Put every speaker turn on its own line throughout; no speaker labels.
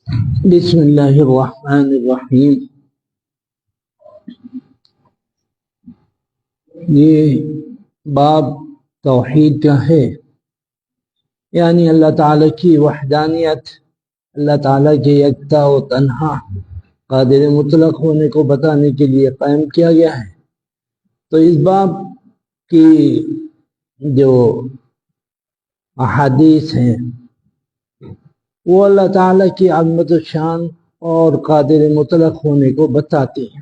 بسم اللہ الرحمن الرحیم۔ یہ باب توحید کا ہے، یعنی اللہ تعالیٰ کی وحدانیت، اللہ تعالیٰ کے یکتا و تنہا قادر مطلق ہونے کو بتانے کے لیے قائم کیا گیا ہے۔ تو اس باب کی جو احادیث ہیں وہ اللہ تعالیٰ کی عظمت و شان اور قادر مطلق ہونے کو بتاتی ہیں۔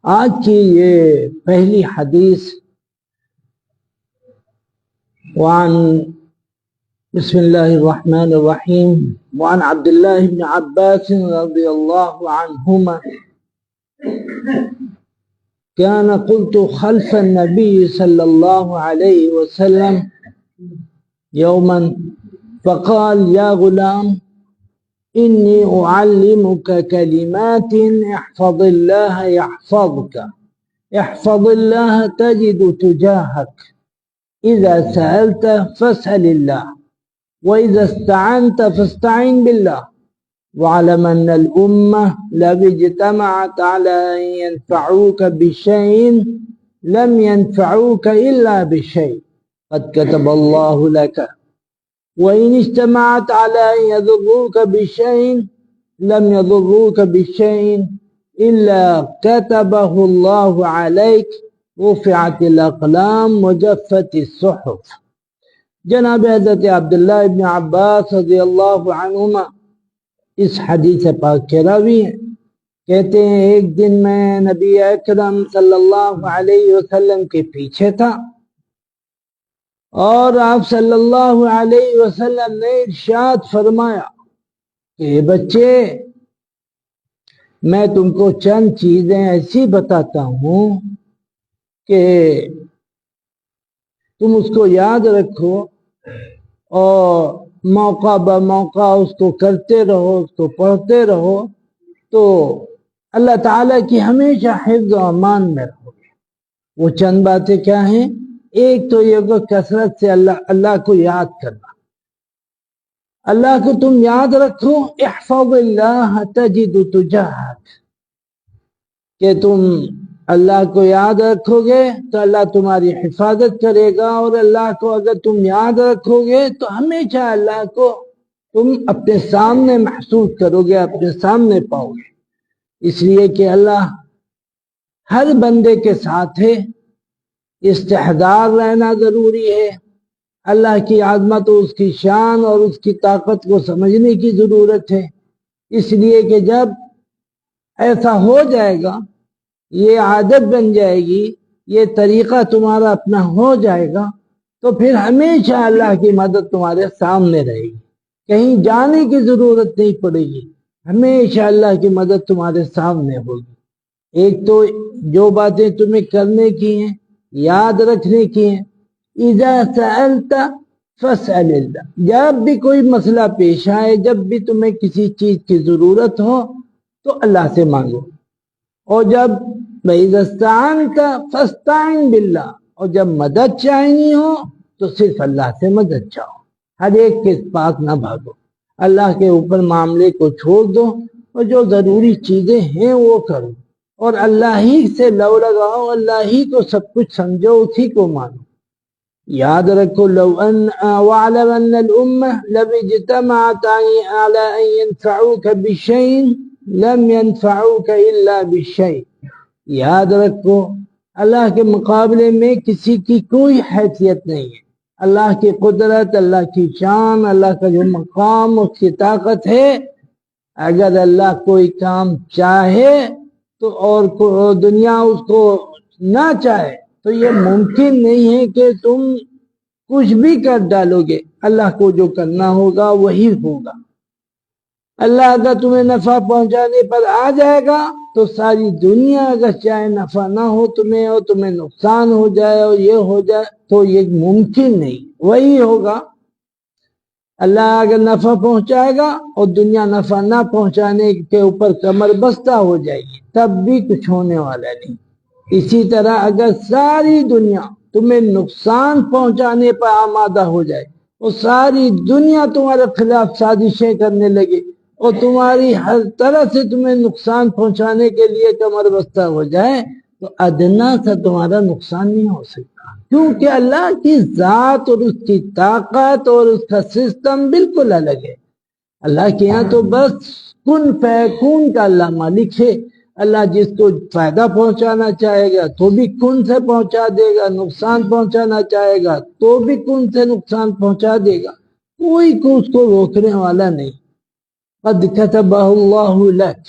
آج کی یہ پہلی حدیث وعن بسم اللہ الرحمن الرحیم وعن عبداللہ بن عباس رضی اللہ عنہما كان قلت خلف النبي صلى الله عليه وسلم يوما فقال يا غلام إني أعلمك كلمات احفظ الله يحفظك احفظ الله تجد تجاهك إذا سألت فاسأل الله وإذا استعنت فاستعن بالله واعلم أن الأمة لو اجتمعت على أن ينفعوك بشيء لم ينفعوك إلا بشيء قد كتب الله لك وإن اجتمعت على أن يضروك بشيء لم يضروك بشيء إلا كتبه الله عليك رفعت الأقلام وجفت الصحف۔ جناب حضرت عبداللہ ابن عباس رضی اللہ عنہما اس حدیث پاک کے راوی ہیں، کہتے ہیں ایک دن میں نبی اکرم صلی اللہ علیہ وسلم کے پیچھے تھا اور آپ صلی اللہ علیہ وسلم نے ارشاد فرمایا کہ بچے، میں تم کو چند چیزیں ایسی بتاتا ہوں کہ تم اس کو یاد رکھو اور موقع بموقع اس کو کرتے رہو، اس کو پڑھتے رہو تو اللہ تعالیٰ کی ہمیشہ حفظ و امان میں رہو گے۔ وہ چند باتیں کیا ہیں؟ ایک تو یہ کہ کثرت سے اللہ کو یاد کرنا، اللہ کو تم یاد رکھو، احفظ اللہ تجد تجاہک، کہ تم اللہ کو یاد رکھو گے تو اللہ تمہاری حفاظت کرے گا، اور اللہ کو اگر تم یاد رکھو گے تو ہمیشہ اللہ کو تم اپنے سامنے محسوس کرو گے، اپنے سامنے پاؤ گے، اس لیے کہ اللہ ہر بندے کے ساتھ ہے۔ استحضار رہنا ضروری ہے، اللہ کی عظمت اور اس کی شان اور اس کی طاقت کو سمجھنے کی ضرورت ہے، اس لیے کہ جب ایسا ہو جائے گا، یہ عادت بن جائے گی، یہ طریقہ تمہارا اپنا ہو جائے گا، تو پھر ہمیشہ اللہ کی مدد تمہارے سامنے رہے گی، کہیں جانے کی ضرورت نہیں پڑے گی، ہمیشہ اللہ کی مدد تمہارے سامنے ہوگی۔ ایک تو جو باتیں تمہیں کرنے کی ہیں، یاد رکھنے کی ہیں، اذا سألت فاسأل اللہ، جب بھی کوئی مسئلہ پیش آئے، جب بھی تمہیں کسی چیز کی ضرورت ہو تو اللہ سے مانگو، اور جب وَإِذَا اسْتَعَنْتَ فَاسْتَعِنْ بِاللَّهِ، اور جب مدد چاہنی ہو تو صرف اللہ سے مدد چاہو، ہر ایک کے پاس نہ بھاگو، اللہ کے اوپر معاملے کو چھوڑ دو اور جو ضروری چیزیں ہیں وہ کرو، اور اللہ ہی سے لو لگاؤ، اللہ ہی کو سب کچھ سمجھو، اسی کو مانو۔ یاد رکھو لو ان وعلم ان الامہ لو اجتمعت على ان ينفعوك بشيء لم ينفعوك الا بشيء، یاد رکھو اللہ کے مقابلے میں کسی کی کوئی حیثیت نہیں ہے، اللہ کی قدرت، اللہ کی شان، اللہ کا جو مقام، اس کی طاقت ہے، اگر اللہ کوئی کام چاہے تو اور دنیا اس کو نہ چاہے تو یہ ممکن نہیں ہے کہ تم کچھ بھی کر ڈالو گے، اللہ کو جو کرنا ہوگا وہی ہوگا۔ اللہ اگر تمہیں نفع پہنچانے پر آ جائے گا تو ساری دنیا اگر چاہے نفع نہ ہو تمہیں، اور تمہیں نقصان ہو جائے اور یہ ہو جائے، تو یہ ممکن نہیں، وہی ہوگا۔ اللہ اگر نفع پہنچائے گا اور دنیا نفع نہ پہنچانے کے اوپر کمر بستہ ہو جائے گی، تب بھی کچھ ہونے والا نہیں۔ اسی طرح اگر ساری دنیا تمہیں نقصان پہنچانے پر آمادہ ہو جائے اور ساری دنیا تمہارے خلاف سازشیں کرنے لگے، اور تمہاری ہر طرح سے تمہیں نقصان پہنچانے کے لیے کمر بستہ ہو جائے تو ادنا سا تمہارا نقصان نہیں ہو سکتا، کیونکہ اللہ کی ذات اور اس کی طاقت اور اس کا سسٹم بالکل الگ ہے۔ اللہ کے یہاں تو بس کن فیکون کا اللہ مالک ہے۔ اللہ جس کو فائدہ پہنچانا چاہے گا تو بھی کن سے پہنچا دے گا، نقصان پہنچانا چاہے گا تو بھی کن سے نقصان پہنچا دے گا، کوئی کو اس کو روکنے والا نہیں۔ قد كتبه الله لك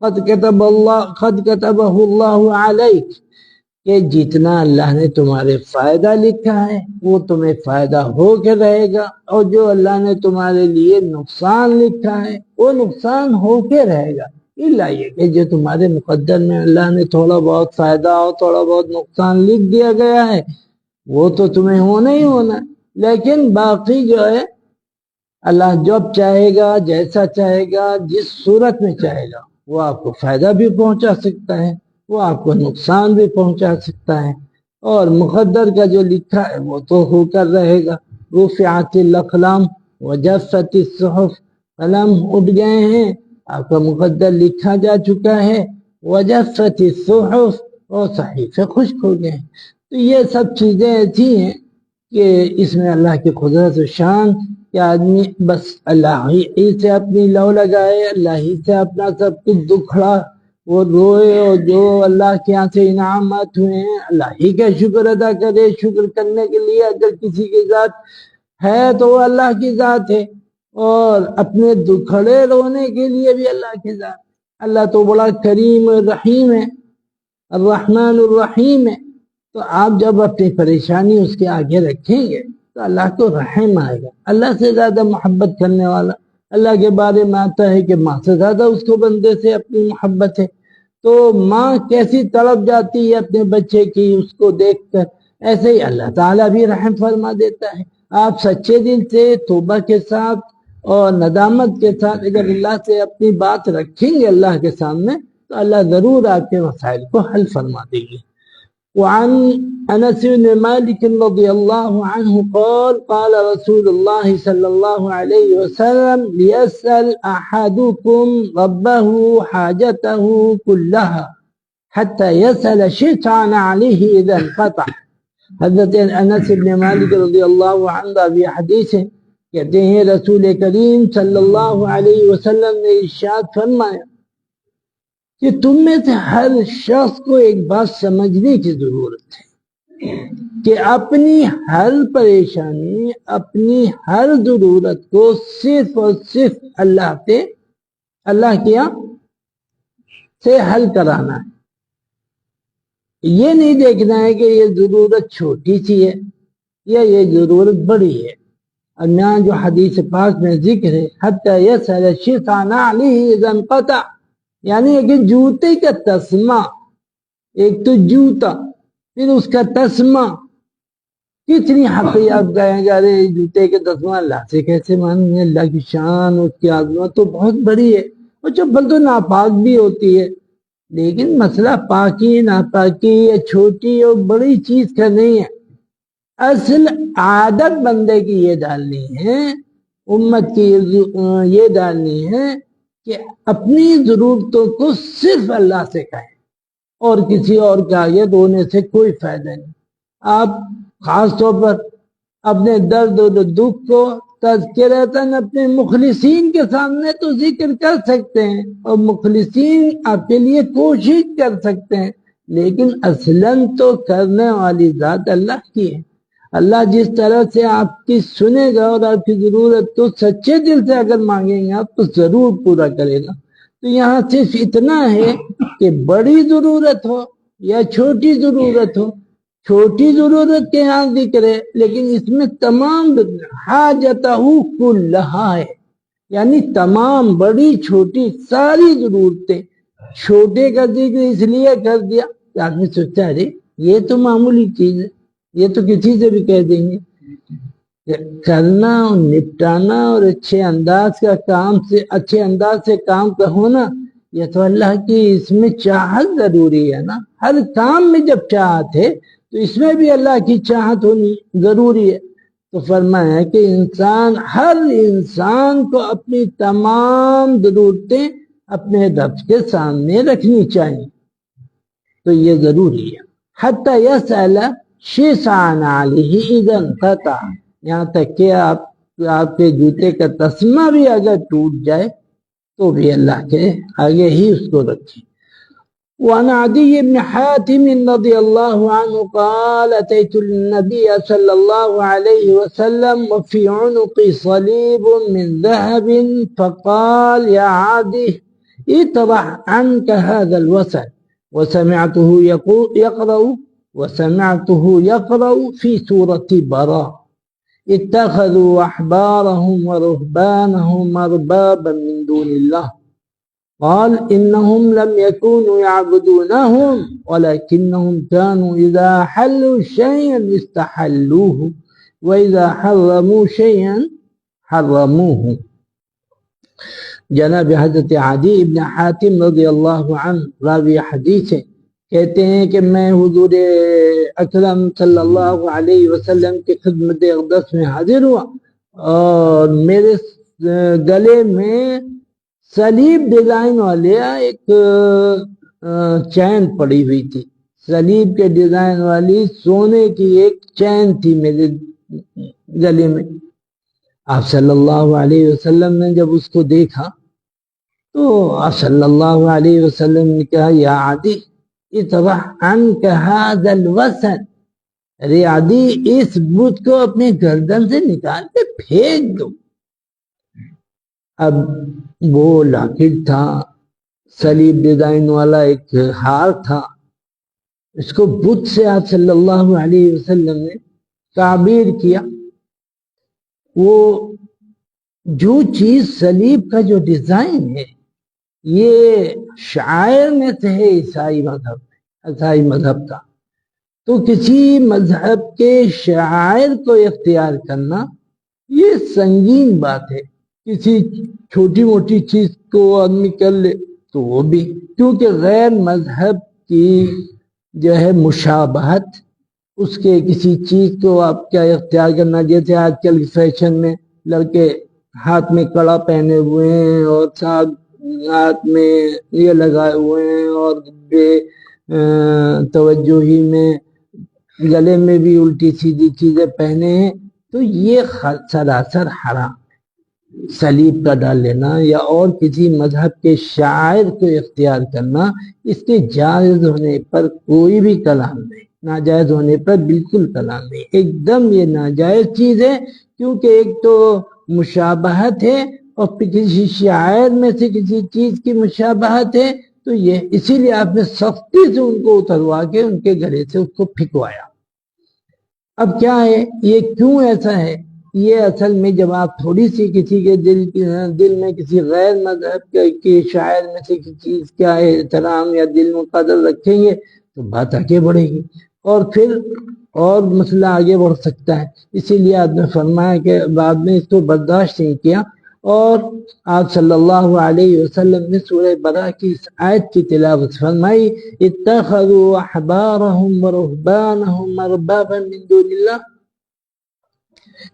قد كتبه الله عليك کہ جتنا اللہ نے تمہارے فائدہ لکھا ہے وہ تمہیں فائدہ ہو کے رہے گا، اور جو اللہ نے تمہارے لیے نقصان لکھا ہے وہ نقصان ہو کے رہے گا، الا یہ کہ جو تمہارے مقدر میں اللہ نے تھوڑا بہت فائدہ اور تھوڑا بہت نقصان لکھ دیا گیا ہے وہ تو تمہیں ہونا ہی ہونا، لیکن باقی جو ہے اللہ جب چاہے گا، جیسا چاہے گا، جس صورت میں چاہے گا وہ آپ کو فائدہ بھی پہنچا سکتا ہے، وہ آپ کو نقصان بھی پہنچا سکتا ہے، اور مقدر کا جو لکھا ہے وہ تو ہو کر رہے گا۔ رفعت الاقلام وجفت الصحف، قلم اٹھ گئے ہیں، آپ کا مقدر لکھا جا چکا ہے، وجفت الصحف، اور صحیفے خشک ہو گئے ہیں۔ تو یہ سب چیزیں ایسی ہیں کہ اس میں اللہ کی قدرت و شان کہ آدمی بس اللہ ہی سے اپنی لو لگائے، اللہ ہی سے اپنا سب کچھ دکھڑا وہ روئے، اور جو اللہ کے یہاں سے انعامات ہوئے ہیں اللہ ہی کا شکر ادا کرے۔ شکر کرنے کے لیے اگر کسی کی ذات ہے تو وہ اللہ کی ذات ہے، اور اپنے دکھڑے رونے کے لیے بھی اللہ کی ذات۔ اللہ تو بڑا کریم رحیم ہے، الرحمن الرحیم ہے، تو آپ جب اپنی پریشانی اس کے آگے رکھیں گے تو اللہ کو رحم آئے گا۔ اللہ سے زیادہ محبت کرنے والا، اللہ کے بارے میں آتا ہے کہ ماں سے زیادہ اس کو بندے سے اپنی محبت ہے، تو ماں کیسی تڑپ جاتی ہے اپنے بچے کی اس کو دیکھ کر، ایسے ہی اللہ تعالیٰ بھی رحم فرما دیتا ہے۔ آپ سچے دل سے توبہ کے ساتھ اور ندامت کے ساتھ اگر اللہ سے اپنی بات رکھیں گے اللہ کے سامنے تو اللہ ضرور آپ کے مسائل کو حل فرما دے گی۔ وعن انس بن مالك رضي الله عنه قال قال رسول الله صلى الله عليه وسلم ليسأل احدكم ربه حاجته كلها حتى يسأل شيطان عليه اذا انقطع۔ حضرت انس بن مالک رضی اللہ عنہ بھی حدیث ہے، کہتے ہیں رسول کریم صلی اللہ علیہ وسلم نے ارشاد فرمایا کہ تم میں سے ہر شخص کو ایک بات سمجھنے کی ضرورت ہے کہ اپنی ہر پریشانی، اپنی ہر ضرورت کو صرف اور صرف اللہ کے یہاں سے حل کرانا ہے۔ یہ نہیں دیکھنا ہے کہ یہ ضرورت چھوٹی سی ہے یا یہ ضرورت بڑی ہے۔ اور یہاں جو حدیث پاک میں ذکر ہے حتی یسأل الشیطان علیہ اذا انقطع، یعنی کہ جوتے کا تسمہ، ایک تو جوتا پھر اس کا تسمہ، کتنی حقیقت گئے گا رے جوتے کے تسمہ اللہ سے کیسے مانیں؟ اللہ کی شان اس کی عظمت تو بہت بڑی ہے، اور چپل تو ناپاک بھی ہوتی ہے، لیکن مسئلہ پاکی ناپاکی یا چھوٹی اور بڑی چیز کا نہیں ہے، اصل عادت بندے کی یہ ڈالنی ہے، امت کی یہ ڈالنی ہے کہ اپنی ضرورتوں کو صرف اللہ سے کہیں، اور کسی اور کے آگے رونے سے کوئی فائدہ نہیں۔ آپ خاص طور پر اپنے درد و دکھ کو تذکرتاً اپنے مخلصین کے سامنے تو ذکر کر سکتے ہیں، اور مخلصین آپ کے لیے کوشش کر سکتے ہیں، لیکن اصلاً تو کرنے والی ذات اللہ کی ہے۔ اللہ جس طرح سے آپ کی سنے گا اور آپ کی ضرورت کو سچے دل سے اگر مانگیں گے آپ تو ضرور پورا کرے گا۔ تو یہاں صرف اتنا ہے کہ بڑی ضرورت ہو یا چھوٹی ضرورت ہو، چھوٹی ضرورت کے یہاں ذکر ہے لیکن اس میں تمام حاجتہ کلہا ہے، یعنی تمام بڑی چھوٹی ساری ضرورتیں۔ چھوٹے کا ذکر اس لیے کر دیا کہ آدمی سوچتا ہے یہ تو معمولی چیز ہے، یہ تو کسی سے بھی کہہ دیں گے۔ کرنا اور نپٹانا اور اچھے انداز سے کام کا ہونا یہ تو اللہ کی اس میں چاہت ضروری ہے نا۔ ہر کام میں جب چاہت ہے تو اس میں بھی اللہ کی چاہت ہونی ضروری ہے۔ تو فرمایا کہ ہر انسان کو اپنی تمام ضرورتیں اپنے رب کے سامنے رکھنی چاہیے، تو یہ ضروری ہے۔ حتی یسأل شیسان علیہ اذا انقطع، یہاں تک کہ آپ کے جوتے کا تسمہ بھی اگر ٹوٹ جائے تو بھی اللہ کے آگے ہی اس کو رکھیں۔ وعن عدي بن حاتم رضي الله عنه قال أتيت النبي صلى الله عليه وسلم وفي عنقي صليب من ذهب فقال يا عدي اطرح عنك هذا الوسن، وسمعته يقرأ في سورة براء اتخذوا أحبارهم ورهبانهم أربابا من دون الله، قال إنهم لم يكونوا يعبدونهم ولكنهم كانوا إذا حلوا شيئا استحلوه وإذا حرموا شيئا حرموه۔ جناب حضرت عدی ابن حاتم رضی اللہ عنہ راوی حدیث ہیں، کہتے ہیں کہ میں حضور اکرم صلی اللہ علیہ وسلم کی خدمت اقدس میں حاضر ہوا اور میرے گلے میں صلیب ڈیزائن والے ایک چین پڑی ہوئی تھی، صلیب کے ڈیزائن والی سونے کی ایک چین تھی میرے گلے میں۔ آپ صلی اللہ علیہ وسلم نے جب اس کو دیکھا تو آپ صلی اللہ علیہ وسلم نے کہا یا عدی اطرح عنک ھذا الوسن، ارے عدی اس بت کو اپنے گردن سے نکال کے پھینک دو۔ اب وہ لاکٹ تھا، صلیب ڈیزائن والا ایک ہار تھا، اس کو بت سے آپ صلی اللہ علیہ وسلم نے تعبیر کیا۔ وہ جو چیز صلیب کا جو ڈیزائن ہے یہ شاعر میں سے ہے عیسائی مذہب کا، تو کسی مذہب کے شاعر کو اختیار کرنا یہ سنگین بات ہے۔ کسی چھوٹی موٹی چیز کو آدمی کر لے تو وہ بھی، کیونکہ غیر مذہب کی جو ہے مشابہت، اس کے کسی چیز کو آپ کیا اختیار کرنا، جیسے آج کل فیشن میں لڑکے ہاتھ میں کڑا پہنے ہوئے ہیں اور ہاتھ میں یہ لگائے ہوئے ہیں اور بے توجہی میں گلے میں بھی الٹی سیدھی چیزیں پہنے ہیں، تو یہ سراسر حرام۔ صلیب کا ڈال لینا یا اور کسی مذہب کے شاعر کو اختیار کرنا، اس کے جائز ہونے پر کوئی بھی کلام نہیں، ناجائز ہونے پر بالکل کلام نہیں، ایک دم یہ ناجائز چیز ہے، کیونکہ ایک تو مشابہت ہے اور پھر کسی شاعر میں سے کسی چیز کی مشابہت ہے، تو یہ اسی لیے آپ نے سختی سے ان کو اتروا کے ان کے گلے سے اس کو پھکوایا۔ اب کیا ہے یہ، کیوں ایسا ہے؟ یہ اصل میں جب آپ تھوڑی سی کسی کے دل میں کسی غیر مذہب کے شاعر میں سے کسی چیز کا احترام یا دل میں قدر رکھیں گے تو بات آگے بڑھے گی اور پھر اور مسئلہ آگے بڑھ سکتا ہے۔ اسی لیے آپ نے فرمایا کہ بعد میں اس کو برداشت نہیں کیا، اور آپ صلی اللہ علیہ وسلم نے سورہ براء کی اس آیت کی تلاوت فرمائی، اتخذوا احبارهم ورهبانهم اربابا من دون اللہ،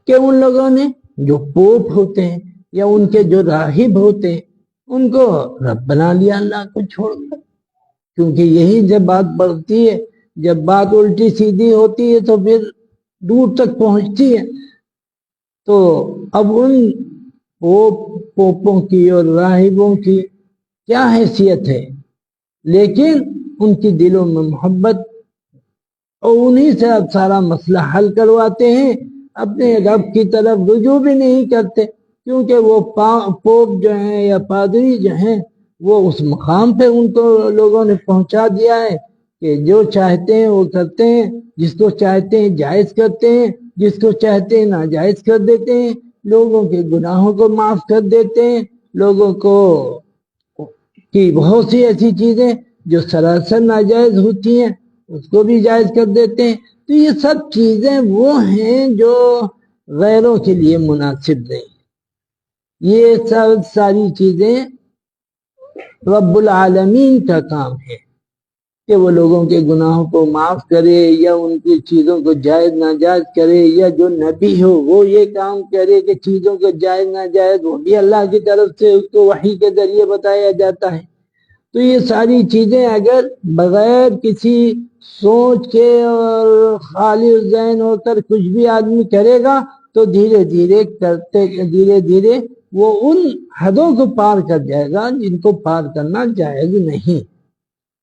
کہ ان لوگوں نے جو پوپ ہوتے ہیں یا ان کے جو راہب ہوتے ہیں ان کو رب بنا لیا اللہ کو چھوڑ کر، کیونکہ یہی جب بات بڑھتی ہے، جب بات الٹی سیدھی ہوتی ہے تو پھر دور تک پہنچتی ہے۔ تو اب ان پوپوں کی اور راہبوں کی کیا حیثیت ہے، لیکن ان کی دلوں میں محبت، اور انہی سے اب سارا مسئلہ حل کرواتے ہیں، اپنے رب کی طرف رجوع بھی نہیں کرتے، کیونکہ وہ پوپ جو ہیں یا پادری جو ہیں وہ اس مقام پہ ان کو لوگوں نے پہنچا دیا ہے کہ جو چاہتے ہیں وہ کرتے ہیں، جس کو چاہتے ہیں جائز کرتے ہیں، جس کو چاہتے ہیں ناجائز کر دیتے ہیں، لوگوں کے گناہوں کو معاف کر دیتے ہیں، لوگوں کو کی بہت سی ایسی چیزیں جو سراسر ناجائز ہوتی ہیں اس کو بھی جائز کر دیتے ہیں۔ تو یہ سب چیزیں وہ ہیں جو غیروں کے لیے مناسب نہیں، یہ ساری چیزیں رب العالمین کا کام ہے، کہ وہ لوگوں کے گناہوں کو معاف کرے یا ان کی چیزوں کو جائز ناجائز کرے، یا جو نبی ہو وہ یہ کام کرے کہ چیزوں کو جائز ناجائز وہ بھی اللہ کی طرف سے اس کو وحی کے ذریعے بتایا جاتا ہے۔ تو یہ ساری چیزیں اگر بغیر کسی سوچ کے اور خالی ذہن ہو کر کچھ بھی آدمی کرے گا تو دھیرے دھیرے وہ ان حدوں کو پار کر جائے گا جن کو پار کرنا جائز نہیں۔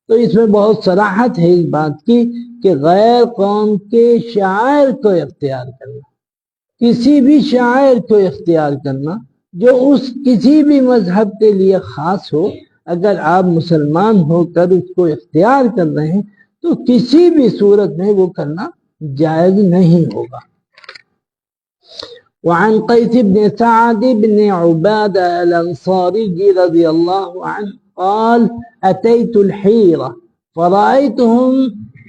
تو اس میں بہت صراحت ہے اس بات کی کہ غیر قوم کے شاعر کو اختیار کرنا، کسی بھی شاعر کو اختیار کرنا جو اس کسی بھی مذہب کے لیے خاص ہو، اگر آپ مسلمان ہو کر اس کو اختیار کر رہے ہیں تو کسی بھی صورت میں وہ کرنا جائز نہیں ہوگا۔ وعن قيس بن سعد بن عبادة الأنصاري رضي الله عنه قال أتيت الحيرة فرأيتهم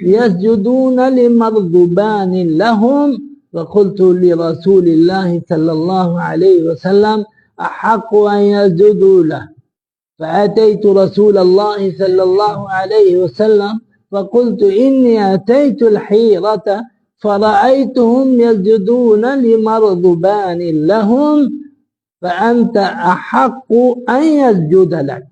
يسجدون لمرذبان لهم فقلت لرسول الله صلى الله عليه وسلم أحق أن يسجدوا له، فأتيت رسول الله صلى الله عليه وسلم فقلت إني أتيت الحيرة فرأيتهم يسجدون لمرذبان لهم فأنت أحق أن يسجد لك،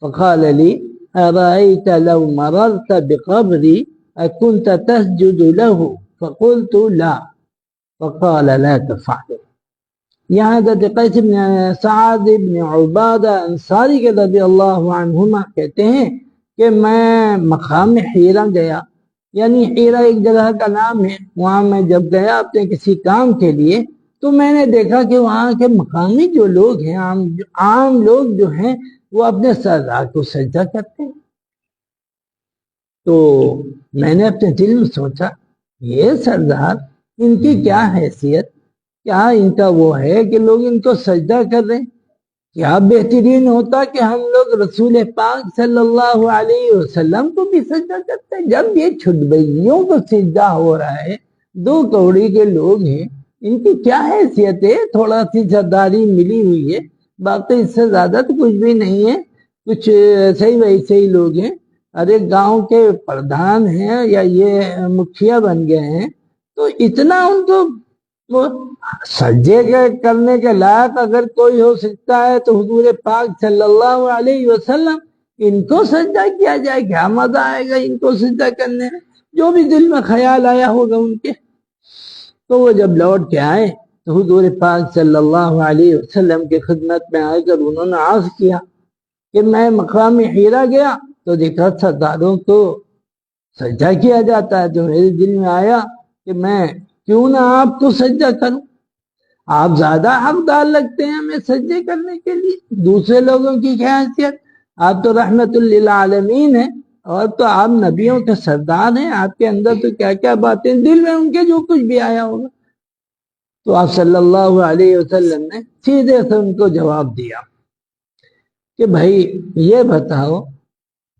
فقال لي أرأيت لو مررت بقبري أكنت تسجد له؟ فقلت لا، فقال لا تفعل۔ یہاں حضرت قیس بن سعد بن عبادہ انصاری کے رضی اللہ عنہما کہتے ہیں کہ میں مقام حیرہ گیا، یعنی حیرہ ایک جگہ کا نام ہے، وہاں میں جب گیا اپنے کسی کام کے لیے تو میں نے دیکھا کہ وہاں کے مقامی جو لوگ ہیں، عام لوگ جو ہیں وہ اپنے سردار کو سجدہ کرتے ہیں۔ تو میں نے اپنے دل میں سوچا یہ سردار، ان کی کیا حیثیت، کیا ان کا وہ ہے کہ لوگ ان کو سجدہ کر رہے ہیں؟ کیا بہترین ہوتا کہ ہم لوگ رسول پاک صلی اللہ علیہ وسلم کو بھی سجدہ کرتے ہیں۔ جب یہ چھٹبئیوں کو سجدہ ہو رہا ہے، دو کوڑی کے لوگ ہیں، ان کی کیا حیثیت ہے؟ تھوڑا سی سرداری ملی ہوئی ہے، باقی اس سے زیادہ تو کچھ بھی نہیں ہے، کچھ ایسے ہی ویسے ہی لوگ ہیں، ارے گاؤں کے پردھان ہیں یا یہ مکھیا بن گئے ہیں، تو اتنا ان کو سجدے کرنے کے لائق اگر کوئی ہو سکتا ہے تو حضور پاک صلی اللہ علیہ وسلم، ان کو سجدہ کیا جائے، کیا مزہ آئے گا ان کو سجدہ کرنے میں؟ جو بھی دل میں خیال آیا ہوگا ان کے۔ تو وہ جب لوٹ کے آئے تو حضور پاک صلی اللہ علیہ وسلم کی خدمت میں آ کر انہوں نے عرض کیا کہ میں مقام حیرہ گیا تو دیکھا سرداروں کو سجدہ کیا جاتا ہے، تو میرے دل میں آیا کہ میں کیوں نہ آپ کو سجدہ کروں، آپ زیادہ حقدار لگتے ہیں ہمیں سجدے کرنے کے لیے، دوسرے لوگوں کی کیا حیثیت؟ آپ تو رحمت للعالمین ہیں اور تو آپ نبیوں کے سردار ہیں، آپ کے اندر تو کیا کیا باتیں دل میں ان کے جو کچھ بھی آیا ہوگا۔ تو آپ صلی اللہ علیہ وسلم نے سیدھے سے ان کو جواب دیا کہ بھائی یہ بتاؤ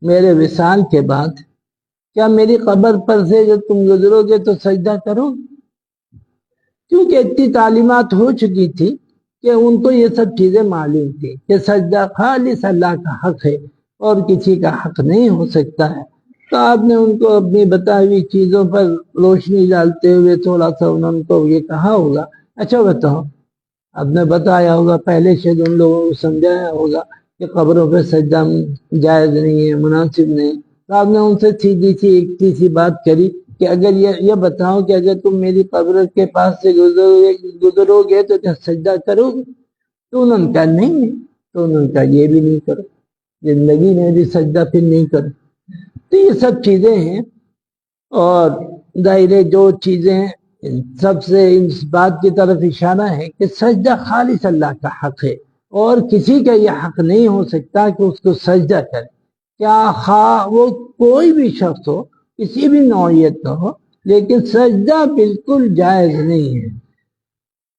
میرے وصال کے بعد کیا میری قبر پر سے جو تم گزرو گے تو سجدہ کرو؟ کیونکہ اتنی تعلیمات ہو چکی تھی کہ ان کو یہ سب چیزیں معلوم تھی کہ سجدہ خالص اللہ کا حق ہے اور کسی کا حق نہیں ہو سکتا ہے۔ تو آپ نے ان کو اپنی بتائی ہوئی چیزوں پر روشنی ڈالتے ہوئے تھوڑا سا انہوں کو یہ کہا ہوگا، اچھا بتاؤ، آپ نے بتایا ہوگا پہلے سے ان لوگوں کو سمجھایا ہوگا کہ قبروں پہ سجدہ جائز نہیں ہے، مناسب نہیں، تو آپ نے ان سے سیدھی سی ایک سی بات کری کہ اگر یہ بتاؤ کہ اگر تم میری قبر کے پاس سے گزرو گے تو کیا سجدہ کرو گے؟ تو انہوں نے کہا نہیں، تو انہوں نے کہا یہ بھی نہیں کرو، زندگی میں بھی سجدہ پھر نہیں کرو۔ تو یہ سب چیزیں ہیں، اور ظاہر جو چیزیں ہیں سب سے اس بات کی طرف اشارہ ہے کہ سجدہ خالص اللہ کا حق ہے اور کسی کا یہ حق نہیں ہو سکتا کہ اس کو سجدہ کرے، کیا خواہ وہ کوئی بھی شخص ہو، کسی بھی نوعیت کا ہو، لیکن سجدہ بالکل جائز نہیں ہے۔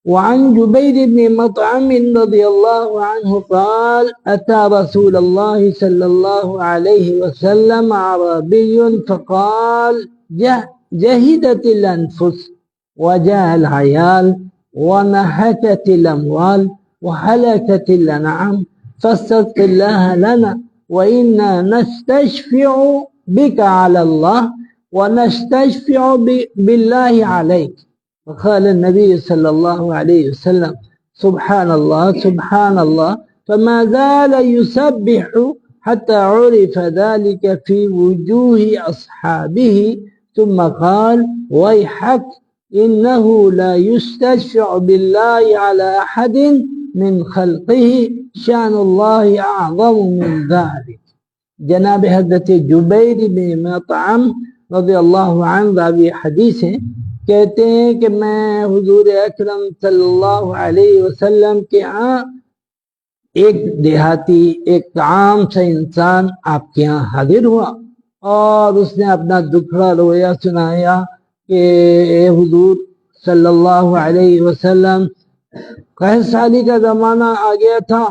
وعن جبیر بن مطعم رضی اللہ عنہ قال اتى رسول اللہ صلی اللہ علیہ وسلم عربی فقال جہدت الانفس وجاء العيال ونهكت الاموال وهلكت الانعام فاستغفر الله لنا وإنا نستشفع بك على الله ونستشفع بالله عليك. وقال النبي صلى الله عليه وسلم سبحان الله سبحان الله، فما زال يسبح حتى عرف ذلك في وجوه أصحابه، ثم قال ويحك إنه لا يستشفع بالله على أحد من خلقه شأن الله أعظم من ذلك. جناب حضرت جبیر بن مطعم رضی اللہ عنہ راوی حدیث ہیں، کہتے ہیں کہ میں حضور اکرم صلی اللہ علیہ وسلم کے ہاں ایک دیہاتی، ایک عام سا انسان آپ کے ہاں حاضر ہوا اور اس نے اپنا دکھڑا رویا سنایا کہ اے حضور صلی اللہ علیہ وسلم، قحط سالی کا زمانہ آ گیا تھا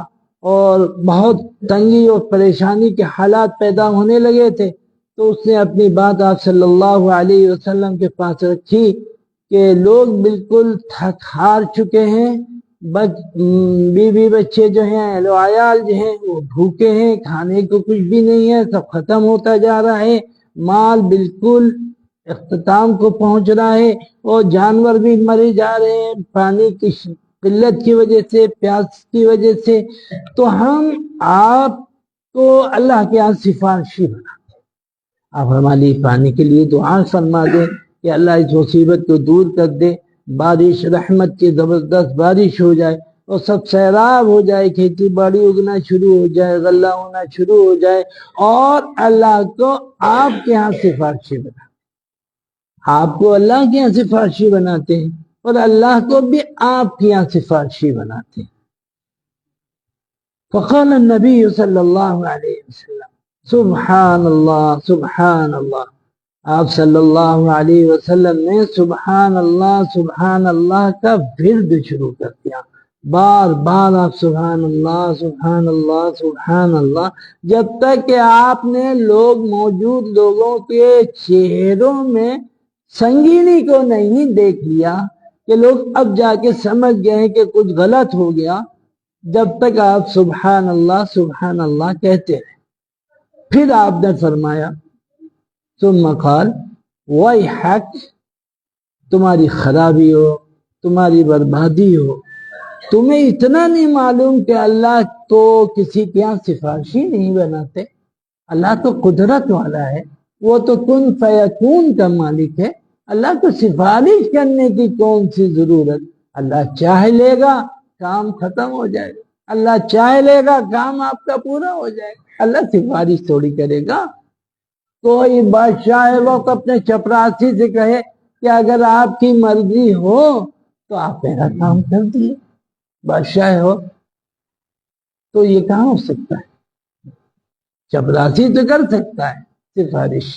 اور بہت تنگی اور پریشانی کے حالات پیدا ہونے لگے تھے، تو اس نے اپنی بات آپ صلی اللہ علیہ وسلم کے پاس رکھی کہ لوگ بالکل تھک ہار چکے ہیں، بیوی بچے جو ہیں، اہل و عیال جو ہیں وہ بھوکے ہیں، کھانے کو کچھ بھی نہیں ہے، سب ختم ہوتا جا رہا ہے، مال بالکل اختتام کو پہنچ رہا ہے اور جانور بھی مرے جا رہے ہیں پانی کی قلت کی وجہ سے، پیاس کی وجہ سے. تو ہم آپ کو اللہ کے یہاں سفارشی بناتے ہیں، آپ ہمارے لیے پانی کے لیے دعا فرما دیں کہ اللہ اس مصیبت کو دور کر دے، بارش رحمت کی زبردست بارش ہو جائے اور سب سیراب ہو جائے، کھیتی باڑی اگنا شروع ہو جائے، غلہ ہونا شروع ہو جائے، اور اللہ کو آپ کے ہاں سفارشی بنا، آپ کو اللہ کے یہاں سفارشی بناتے ہیں اور اللہ کو بھی آپ کے یہاں سفارشی بناتے ہیں. فقال النبی صلی اللہ علیہ وسلم سبحان اللہ سبحان اللہ. آپ صلی اللہ علیہ وسلم نے سبحان اللہ کا ورد شروع کر دیا، بار بار آپ سبحان اللہ سبحان اللہ سبحان اللہ، جب تک کہ آپ نے موجود لوگوں کے چہروں میں سنگینی کو نہیں دیکھ لیا کہ لوگ اب جا کے سمجھ گئے کہ کچھ غلط ہو گیا، جب تک آپ سبحان اللہ کہتے رہے. پھر آپ نے فرمایا ثم قال ویحک، تمہاری خرابی ہو، تمہاری بربادی ہو، تمہیں اتنا نہیں معلوم کہ اللہ تو کسی کے یہاں سفارشی نہیں بناتے، اللہ تو قدرت والا ہے، وہ تو کن فیکون کا مالک ہے، اللہ کو سفارش کرنے کی کون سی ضرورت، اللہ چاہ لے گا کام ختم ہو جائے گا، اللہ چاہ لے گا کام آپ کا پورا ہو جائے گا، اللہ سفارش تھوڑی کرے گا. کوئی بادشاہ وقت اپنے چپراسی سے کہے کہ اگر آپ کی مرضی ہو تو آپ میرا کام کر دیے، بادشاہ ہو تو یہ کہاں ہو سکتا ہے؟ چپراسی تو کر سکتا ہے سفارش،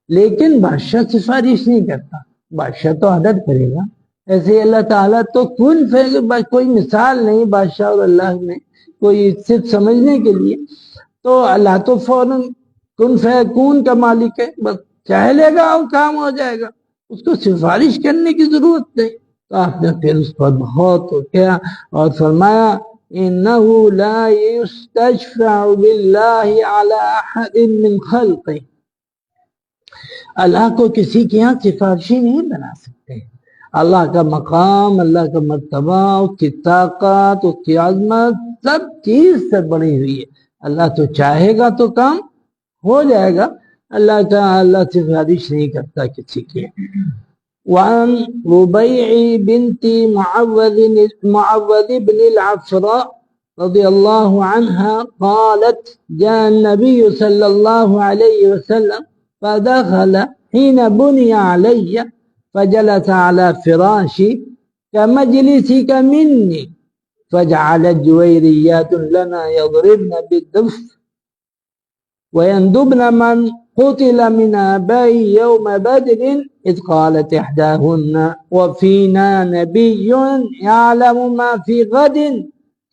لیکن بادشاہ سفارش نہیں کرتا، بادشاہ تو عدد کرے گا. ایسے اللہ تعالیٰ تو کوئی مثال نہیں بادشاہ اور اللہ میں، کوئی صرف سمجھنے کے لیے، تو اللہ تو فوراً کن فیکون کا مالک ہے، بس چاہ لے گا اور کام ہو جائے گا، اس کو سفارش کرنے کی ضرورت نہیں. تو آپ نے پھر اس پر بہت کیا اور فرمایا انه لا يستشفع بالله على احد من خلقه، اللہ کو کسی کے یہاں سفارشی نہیں بنا سکتے. اللہ کا مقام، اللہ کا مرتبہ، اس کی طاقت، اس کی عظمت سب چیز سے بڑی ہوئی ہے. اللہ تو چاہے گا تو کام ہو جائے گا، اللہ سفارش نہیں کرتا کسی کے. وعن ربيع بنت معوذ بن العفراء رضي الله عنها قالت جاء النبي صلى الله عليه وسلم فدخل حين بني علي فجلس على فراشي كمجلسك مني فجعلت جويريات لنا يضربن بالدف ويندبن من قتل من آبائي يوم بدر إذ قالت إحداهن وفينا نبي يعلم ما في غد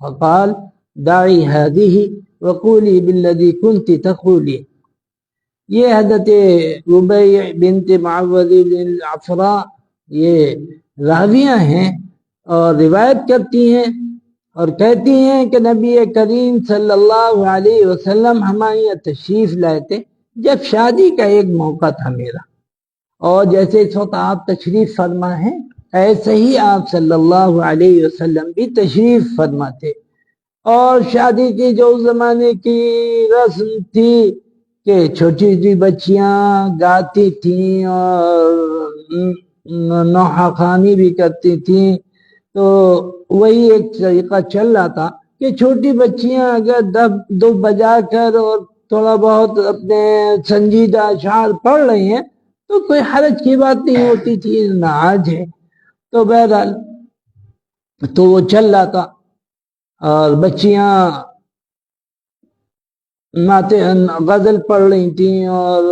فقال دعي هذه وقولي بالذي كنت تقولي. یہ حضرت ربیع بنت معوذ بن العفراء یہ راویہ ہیں اور روایت کرتی ہیں اور کہتی ہیں کہ نبی کریم صلی اللہ علیہ وسلم ہمارے یہاں تشریف لائے تھے جب شادی کا ایک موقع تھا میرا، اور جیسے اس وقت آپ تشریف فرما ہیں ایسے ہی آپ صلی اللہ علیہ وسلم بھی تشریف فرما تھے، اور شادی کی جو زمانے کی رسم تھی کہ چھوٹی چھوٹی بچیاں گاتی تھیں اور نوحہ خوانی بھی کرتی تھیں، تو وہی ایک طریقہ چل رہا تھا کہ چھوٹی بچیاں اگر دف بجا کر اور تھوڑا بہت اپنے سنجیدہ اشعار پڑھ رہی ہیں تو کوئی حرج کی بات نہیں ہوتی تھی، نہ آج ہے۔ تو بہرحال تو وہ چل رہا تھا، اور بچیاں غزل پڑھ رہی تھیں اور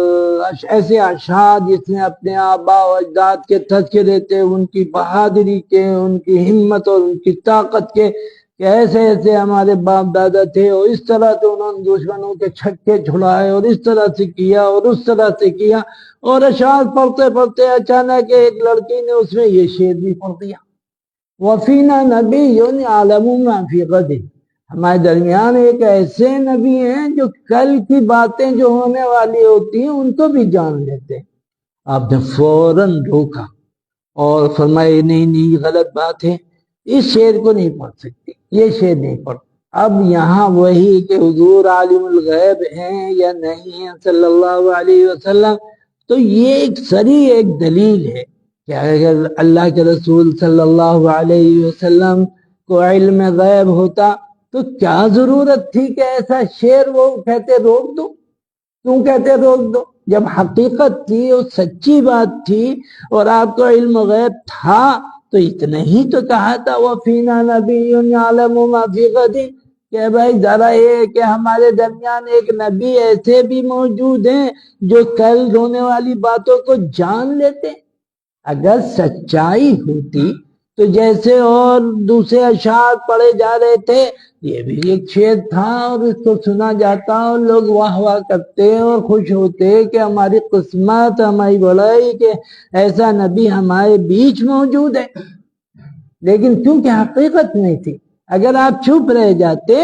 ایسے اشعار جس میں اپنے آباء و اجداد کے تذکرے تھے، ان کی بہادری کے، ان کی ہمت اور ان کی طاقت کے، کہ ایسے ایسے ہمارے باپ دادا تھے اور اس طرح سے انہوں نے دشمنوں کے چھکے چھڑائے اور اس طرح سے کیا اور اس طرح سے کیا۔ اور اشعار پڑھتے پڑھتے اچانک ایک لڑکی نے اس میں یہ شعر بھی پڑھ دیا، وَفِينَا نَبِيٌّ يَعْلَمُ مَا فِي غَدٍ، ہمارے درمیان ایک ایسے نبی ہیں جو کل کی باتیں جو ہونے والی ہوتی ہیں ان کو بھی جان لیتے ہیں۔ آپ نے فوراً روکا اور فرمائے نہیں نہیں، یہ غلط بات ہے، اس شعر کو نہیں پڑھ سکتی، یہ شعر نہیں پڑھ۔ اب یہاں وہی کہ حضور عالم الغیب ہیں یا نہیں ہیں صلی اللہ علیہ وسلم، تو یہ ایک صریح ایک دلیل ہے کہ اگر اللہ کے رسول صلی اللہ علیہ وسلم کو علم غیب ہوتا تو کیا ضرورت تھی کہ ایسا شعر وہ کہتے روک دو؟ کیوں کہتے روک دو جب حقیقت تھی اور سچی بات تھی اور آپ کو علم غیب تھا تو اتنا ہی تو کہا تھا وَفِينَا نَبِيٌّ يَعْلَمُ مَا فِي غَدٍ، کہ بھائی ذرا یہ کہ ہمارے درمیان ایک نبی ایسے بھی موجود ہیں جو کل ہونے والی باتوں کو جان لیتے۔ اگر سچائی ہوتی تو جیسے اور دوسرے اشعار پڑھے جا رہے تھے یہ بھی ایک شعر تھا اور اس کو سنا جاتا اور لوگ واہ واہ کرتے اور خوش ہوتے کہ ہماری قسمت، ہماری بڑائی کہ ایسا نبی ہمارے بیچ موجود ہے۔ لیکن کیونکہ حقیقت نہیں تھی، اگر آپ چھپ رہ جاتے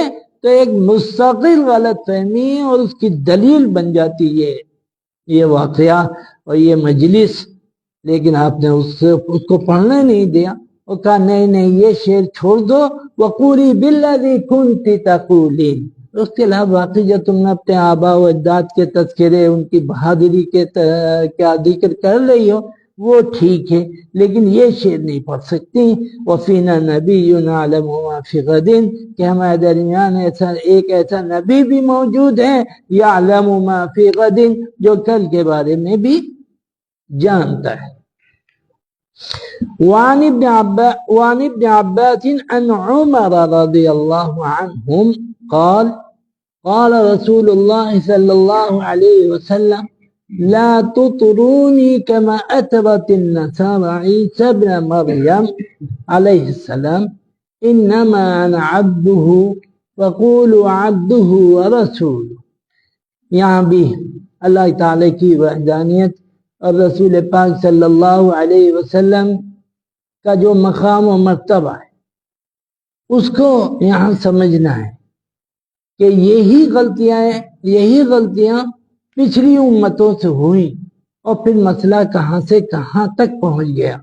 تو ایک مستقل غلط فہمی اور اس کی دلیل بن جاتی یہ واقعہ اور یہ مجلس، لیکن آپ نے اس کو پڑھنے نہیں دیا اور کہا نہیں نہیں یہ شعر چھوڑ دو، وَقُولِي بِالَّذِي كُنْتِ تَقُولِينَ، اس کے علاوہ باقی جو تم نے اپنے آباء و اجداد کے تذکرے، ان کی بہادری کے کیا ذکر کر رہی ہو وہ ٹھیک ہے، لیکن یہ شعر نہیں پڑھ سکتی۔ وَفِينَا نَبِيٌّ يَعْلَمُ مَا فِي غَدٍ، کہ ہمارے درمیان ایک ایسا نبی بھی موجود ہے يَعْلَمُ مَا فِي غَدٍ، جو کل کے بارے میں بھی جانتا ہے۔ وعن ابن عباس عن عمر رضي الله عنهم قال قال رسول الله صلى الله عليه وسلم لا تطروني كما أترت النصارى عيسى ابن مريم عليه السلام إنما أنا عبده وقولوا عبده ورسوله۔ یہاں بھی اللہ تعالیٰ کی وحدانیت اور رسول پاک صلی اللہ علیہ وسلم کا جو مقام و مرتبہ ہے اس کو یہاں سمجھنا ہے کہ یہی غلطیاں پچھلی امتوں سے ہوئیں اور پھر مسئلہ کہاں سے کہاں تک پہنچ گیا،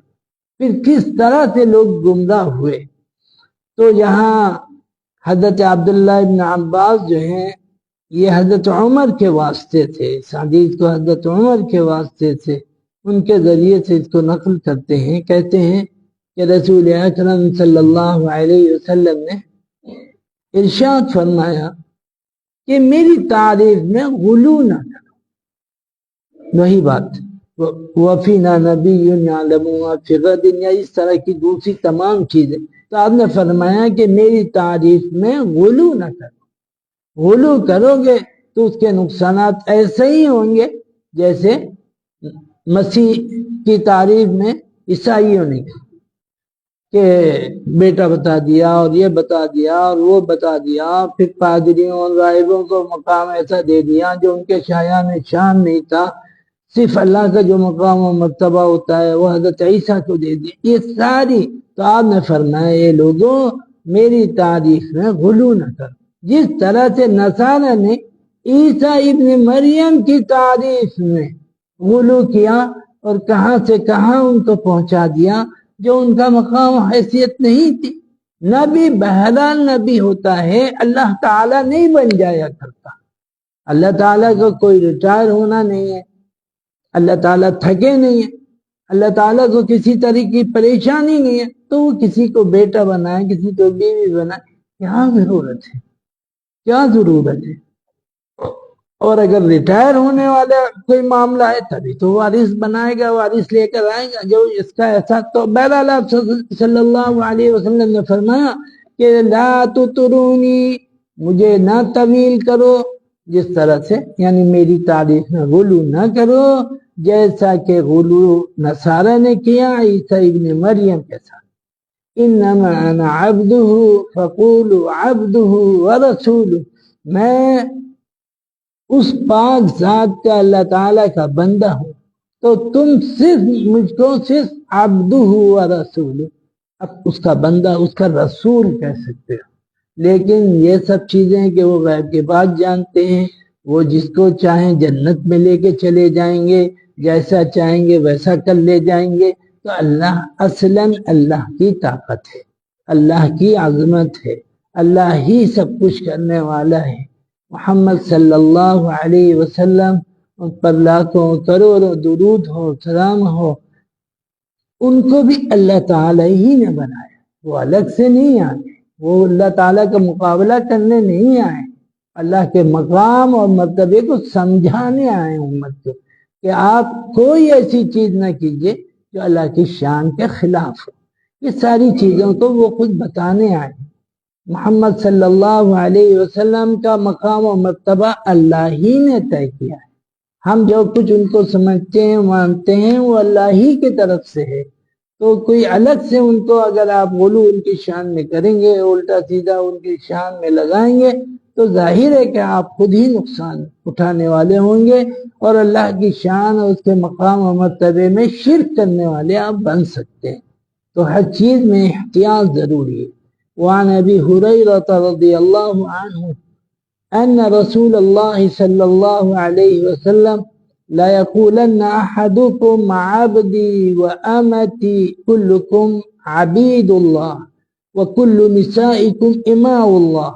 پھر کس طرح سے لوگ گمراہ ہوئے۔ تو یہاں حضرت عبداللہ ابن عباس جو ہیں یہ حضرت عمر کے واسطے تھے، اس حدیث کو حضرت عمر کے واسطے سے ان کے ذریعے سے اس کو نقل کرتے ہیں، کہتے ہیں کہ رسول اکرم صلی اللہ علیہ وسلم نے ارشاد فرمایا کہ میری تعریف میں غلو نہ کرو۔ وہی بات وَفِينَا نَبِيٌّ يَعْلَمُ مَا فِي غَدٍ، یا اس طرح کی دوسری تمام چیزیں، تو آپ نے فرمایا کہ میری تعریف میں غلو نہ کرو۔ غلو کرو گے تو اس کے نقصانات ایسے ہی ہوں گے جیسے مسیح کی تعریف میں عیسائیوں نے کہ بیٹا بتا دیا اور یہ بتا دیا اور وہ بتا دیا، پھر پادریوں اور راہبوں کو مقام ایسا دے دیا جو ان کے شایان شان نہیں تھا، صرف اللہ کا جو مقام و مرتبہ ہوتا ہے وہ حضرت عیسیٰ کو دے دیا، یہ ساری۔ تو آپ نے فرمایا یہ لوگوں میری تعریف میں غلو نہ کرو، جس طرح سے نصارہ نے عیسیٰ ابن مریم کی تعریف میں غلو کیا اور کہاں سے کہاں ان کو پہنچا دیا جو ان کا مقام حیثیت نہیں تھی۔ نبی بہرحال نبی ہوتا ہے، اللہ تعالیٰ نہیں بن جایا کرتا۔ اللہ تعالیٰ کو کوئی ریٹائر ہونا نہیں ہے، اللہ تعالیٰ تھکے نہیں ہے، اللہ تعالیٰ کو کسی طرح کی پریشانی نہیں ہے، تو وہ کسی کو بیٹا بنائے، کسی کو بیوی بنائے، کیا ضرورت ہے؟ کیا ضرورت ہے؟ اور اگر ریٹائر ہونے والا کوئی معاملہ ہے تبھی تو وارث بنائے گا، وارث لے کر آئے گا جو اس کا ایسا۔ تو بہرحال آپ صلی اللہ علیہ وسلم نے فرمایا کہ لا تطرونی، مجھے نہ طویل کرو جس طرح سے، یعنی میری تعریف میں غلو نہ کرو جیسا کہ غلو نصارہ نے کیا عیسیٰ ابن مریم کے ساتھ۔ انما انا عبدہ فقولوا عبدہ ورسولہ، میں اس پاک ذات کا اللہ تعالیٰ کا بندہ ہوں، تو تم صرف مجھ کو صرف عبدہ و رسول، اب اس کا بندہ اس کا رسول کہہ سکتے ہو۔ لیکن یہ سب چیزیں کہ وہ غیب کے بعد جانتے ہیں، وہ جس کو چاہیں جنت میں لے کے چلے جائیں گے، جیسا چاہیں گے ویسا کر لے جائیں گے۔ تو اللہ اصلاً اللہ کی طاقت ہے، اللہ کی عظمت ہے، اللہ ہی سب کچھ کرنے والا ہے۔ محمد صلی اللہ علیہ وسلم ان پر لاکھوں کروڑوں درود ہو، سلام ہو، ان کو بھی اللہ تعالیٰ ہی نے بنایا، وہ الگ سے نہیں آئے، وہ اللہ تعالیٰ کا مقابلہ کرنے نہیں آئے، اللہ کے مقام اور مرتبے کو سمجھانے آئے امت کو کہ آپ کوئی ایسی چیز نہ کیجئے جو اللہ کی شان کے خلاف ہو۔ یہ ساری چیزوں کو وہ خود بتانے آئے۔ محمد صلی اللہ علیہ وسلم کا مقام و مرتبہ اللہ ہی نے طے کیا ہے، ہم جو کچھ ان کو سمجھتے ہیں مانتے ہیں وہ اللہ ہی کی طرف سے ہے۔ تو کوئی الگ سے ان کو اگر آپ غلو ان کی شان میں کریں گے، الٹا سیدھا ان کی شان میں لگائیں گے، تو ظاہر ہے کہ آپ خود ہی نقصان اٹھانے والے ہوں گے اور اللہ کی شان اور اس کے مقام و مرتبے میں شرک کرنے والے آپ بن سکتے ہیں۔ تو ہر چیز میں احتیاط ضروری ہے۔ وعن ابی ہریرہ رضی اللہ عنہ ان رسول اللہ صلی اللہ علیہ وسلم لا يقولن احدكم عبدي وامتي كلكم عبيد الله وكل نسائكم اماء الله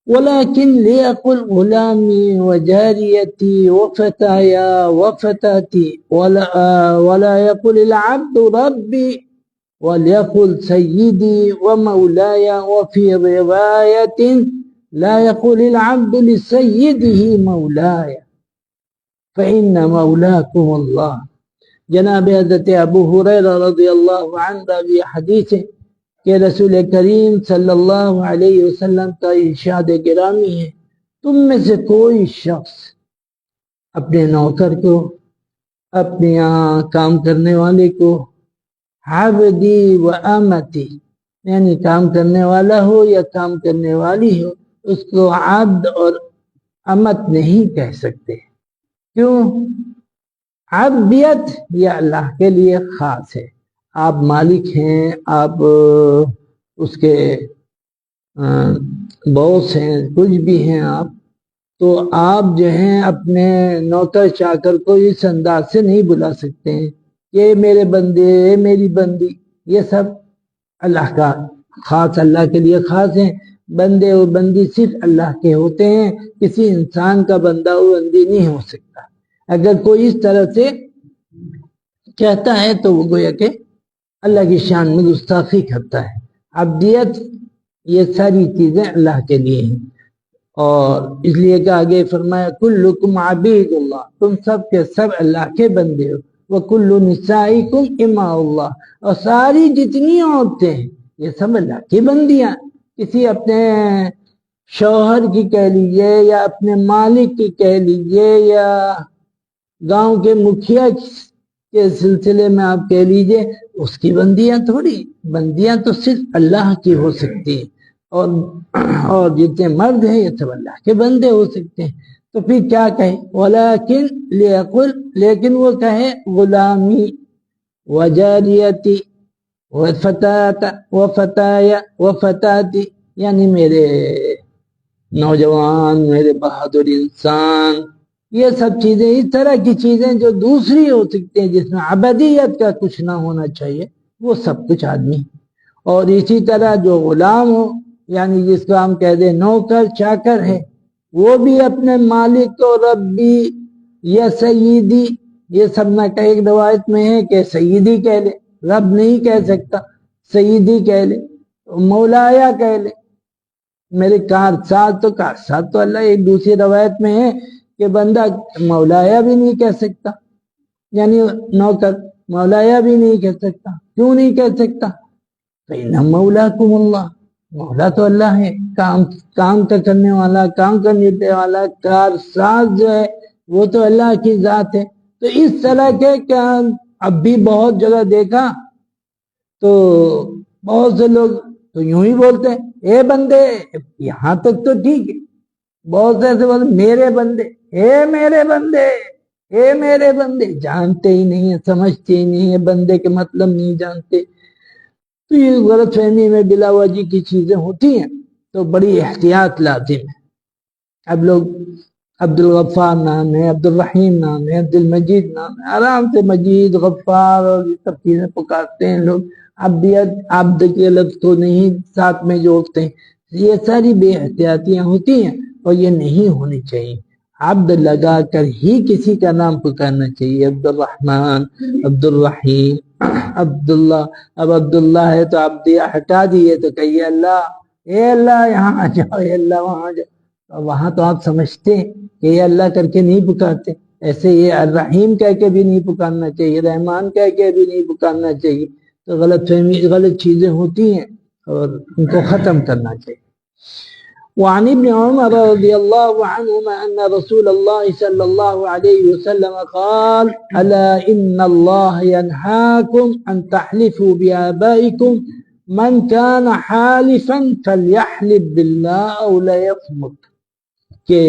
ولكن ليقل غلامي وجاريتي وفتايا وفتاتي ولا يقل العبد ربي وليقل سيدي ومولاي وفي رواية لا يقل العبد لسيده مولاي فإن مولاكم اللہ۔ جناب حضرت ابو ہریرہ رضی اللہ عنہ راوی حدیث ہے کہ رسول کریم صلی اللہ علیہ وسلم کا ارشاد گرامی ہے، تم میں سے کوئی شخص اپنے نوکر کو، اپنے یہاں کام کرنے والے کو عبدی و امتی، یعنی کام کرنے والا ہو یا کام کرنے والی ہو، اس کو عبد اور امت نہیں کہہ سکتے۔ کیوں؟ عبدیت یہ اللہ کے لیے خاص ہے، آپ مالک ہیں، آپ اس کے باس ہیں، کچھ بھی ہیں آپ، تو آپ جو ہیں اپنے نوکر چاکر کو اس انداز سے نہیں بلا سکتے ہیں یہ میرے بندے، یہ میری بندی، یہ سب اللہ کا خاص، اللہ کے لیے خاص ہیں۔ بندے اور بندی صرف اللہ کے ہوتے ہیں، کسی انسان کا بندہ اور بندی نہیں ہو سکتا۔ اگر کوئی اس طرح سے کہتا ہے تو وہ گویا کہ اللہ کی شان میں گستاخی کرتا ہے۔ عبدیت یہ ساری چیزیں اللہ کے لیے ہیں، اور اس لیے کہ آگے فرمایا کلکم عبید اللہ، تم سب کے سب اللہ کے بندے ہو، وَكُلُّ نِسَائِكُمْ إِمَاءُ اللَّهِ، اور ساری جتنی عورتیں ہیں یہ سب اللہ کی بندیاں، کسی اپنے شوہر کی کہہ لیجئے یا اپنے مالک کی کہہ لیجئے یا گاؤں کے مکھیا کے سلسلے میں آپ کہہ لیجئے، اس کی بندیاں تھوڑی، بندیاں تو صرف اللہ کی ہو سکتی ہیں، اور جتنے مرد ہیں یہ سب اللہ کے بندے ہو سکتے ہیں۔ تو پھر کیا کہے؟ ولیکن لیقل، لیکن وہ کہے غلامی وجاریتی وفتایا وفتاتی، یعنی میرے نوجوان میرے بہادر انسان، یہ سب چیزیں اس طرح کی چیزیں جو دوسری ہو سکتی ہیں، جس میں ابدیت کا کچھ نہ ہونا چاہیے، وہ سب کچھ آدمی۔ اور اسی طرح جو غلام ہو، یعنی جس کو ہم کہہ دیں نوکر چاکر ہے، وہ بھی اپنے مالک کو ربی یا سیدی، یہ سب نہ کہ ایک روایت میں ہے کہ سیدی کہہ لے، رب نہیں کہہ سکتا، سیدی کہہ لے، مولایا کہہ لے، میرے کارساز تو اللہ۔ ایک دوسری روایت میں ہے کہ بندہ مولایا بھی نہیں کہہ سکتا، یعنی نوکر مولایا بھی نہیں کہہ سکتا۔ کیوں نہیں کہہ سکتا؟ فَإِنَّ مَوْلَاكُمُ اللَّهُ، مولا تو اللہ ہے، کام کا کرنے والا، کام کرنے والا، کارساز جو ہے وہ تو اللہ کی ذات ہے۔ تو اس طرح کے کیا اب بھی بہت جگہ دیکھا تو بہت سے لوگ تو یوں ہی بولتے ہیں اے بندے، یہاں تک تو ٹھیک ہے، بہت سے ایسے بولتے میرے بندے، اے میرے بندے، اے میرے بندے، جانتے ہی نہیں ہیں، سمجھتے ہی نہیں ہیں، بندے کے مطلب نہیں جانتے۔ تو یہ غلط فہمی میں بلا وجہ کی چیزیں ہوتی ہیں، تو بڑی احتیاط لازم ہے۔ اب لوگ عبد الغفار نام ہے، عبد الرحیم نام ہے، عبد المجید نام ہے، آرام سے مجید، غفار اور یہ سب چیزیں پکارتے ہیں لوگ، عبدیت، عبد کے لفظ کو نہیں ساتھ میں جوڑتے ہیں۔ یہ ساری بے احتیاطیاں ہوتی ہیں اور یہ نہیں ہونی چاہیے۔ عبد لگا کر ہی کسی کا نام پکارنا چاہیے، عبد الرحمن، عبد الرحیم، عبداللہ۔ اب عبداللہ ہے تو عبدیہ ہٹا دیے تو کہیے اللہ، اے اللہ یہاں آ جاؤ، اے اللہ وہاں آ جاؤ۔ وہاں تو آپ سمجھتے ہیں کہ یہ اللہ کر کے نہیں پکارتے، ایسے یہ الرحیم کہہ کے بھی نہیں پکارنا چاہیے، رحمان کہہ کے بھی نہیں پکارنا چاہیے۔ تو غلط فہمی، غلط چیزیں ہوتی ہیں اور ان کو ختم کرنا چاہیے۔ وعن ابن عمر رضی اللہ عنہما ان رسول اللہ صلی اللہ علیہ وسلم قال الا ان اللہ ينهاكم ان تحلفوا بآبائكم من كان حالفا فليحلف بالله او ليصمت، کہ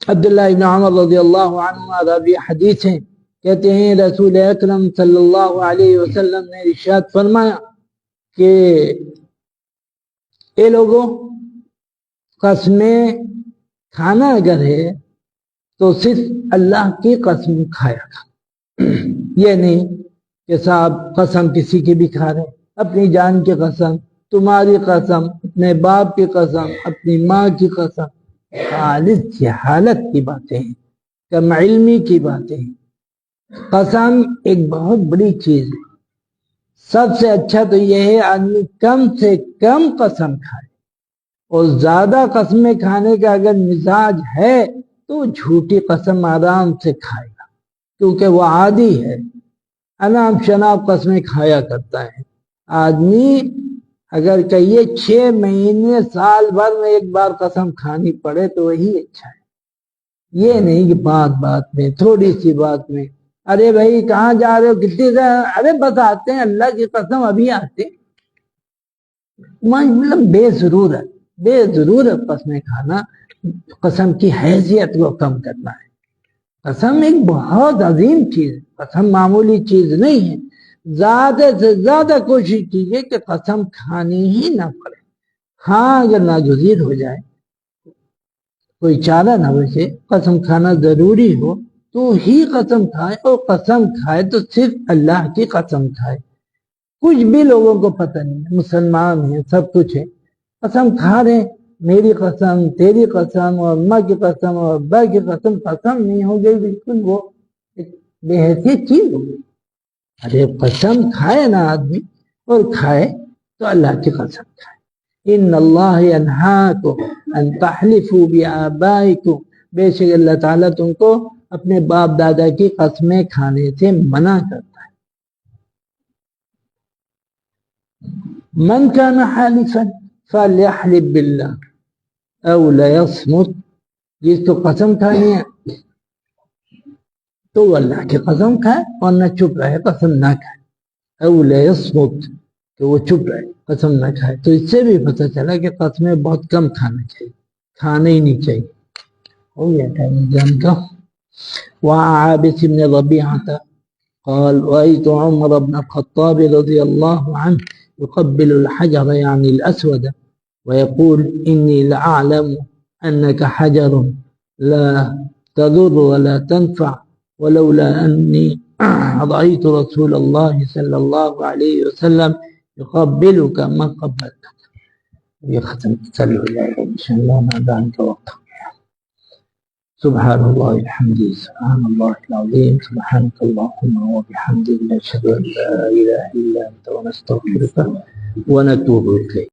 عبداللہ ابن عمر رضی اللہ عنہ راوی حدیث ہیں، کہتے ہیں رسول اکرم صلی اللہ علیہ وسلم نے ارشاد فرمایا کہ اے لوگوں، قسمیں کھانا اگر ہے تو صرف اللہ کی قسم کھایا کھا، یہ نہیں کہ صاحب قسم کسی کی بھی کھا رہے، اپنی جان کی قسم، تمہاری قسم، اپنے باپ کی قسم، اپنی ماں کی قسم، خالص جہالت کی باتیں ہیں، کم علمی کی باتیں ہیں۔ قسم ایک بہت بڑی چیز ہے۔ سب سے اچھا تو یہ ہے آدمی کم سے کم قسم کھائے، اور زیادہ قسمیں کھانے کا اگر مزاج ہے تو جھوٹی قسم آرام سے کھائے گا، کیونکہ وہ عادی ہے، انام شناب قسمیں کھایا کرتا ہے۔ آدمی اگر کہیے 6 مہینے سال بھر میں ایک بار قسم کھانی پڑے تو وہی اچھا ہے، یہ نہیں کہ بات میں، تھوڑی سی بات میں، ارے بھائی کہاں جا رہے ہو، کتنی سے، ارے بس آتے ہیں، اللہ کی قسم ابھی آتے ہیں۔ مطلب بے ضرورت قسمیں کھانا، قسم کی حیثیت کو کم کرنا ہے۔ قسم ایک بہت عظیم چیز ہے، قسم معمولی چیز نہیں ہے۔ زیادہ سے زیادہ کوشش کیجیے کہ قسم کھانی ہی نہ پڑے۔ ہاں اگر ناگزیر ہو جائے، کوئی چارہ نہ بچے، قسم کھانا ضروری ہو تو ہی قسم کھائے، اور قسم کھائے تو صرف اللہ کی قسم کھائے۔ کچھ بھی لوگوں کو پتہ نہیں ہے، مسلمان ہیں، سب کچھ ہے، قسم کھا رہے ہیں، میری قسم، تیری قسم، اور ماں کی قسم، اور ابا کی قسم، قسم نہیں ہو گئی بالکل، وہ ایک بے حیثیت چیز ہو گئی۔ ارے قسم کھائے نا آدمی، اور کھائے تو اللہ کی قسم کھائے۔ ان اللہ ینہاکم ان تحلفوا بآبائکم، بے شک اللہ تعالیٰ تم کو اپنے باپ دادا کی قسمیں کھانے سے منع کرتا ہے۔ من کان حالفا فلیحلف باللہ او لیصمت، جس کو قسم کھانی ہے تو وہ اللہ کی قسم کھائے اور نہ چپ رہے، قسم نہ کھائے، او لیصمت، کہ وہ چپ رہے، قسم نہ کھائے۔ تو اس سے بھی پتہ چلا کہ قسمیں بہت کم کھانا چاہیے، کھانا ہی نہیں چاہیے۔ ہو گیا ٹائم جانتا ہوں۔ وعن عابس بن ربيعة قال رأيت عمر بن الخطاب رضي الله عنه يقبل الحجر يعني الأسود ويقول إني لأعلم أنك حجر لا تضر ولا تنفع ولولا أني رأيت رسول الله صلى الله عليه وسلم يقبلك ما قبلتك. يختم تسلل الله إن شاء الله ما ذلك وقت. سبحان الله وبحمده سبحان الله العظيم سبحانك اللهم وبحمدك نشهد أن لا إله إلا أنت ونستغفرك ونتوب إليك.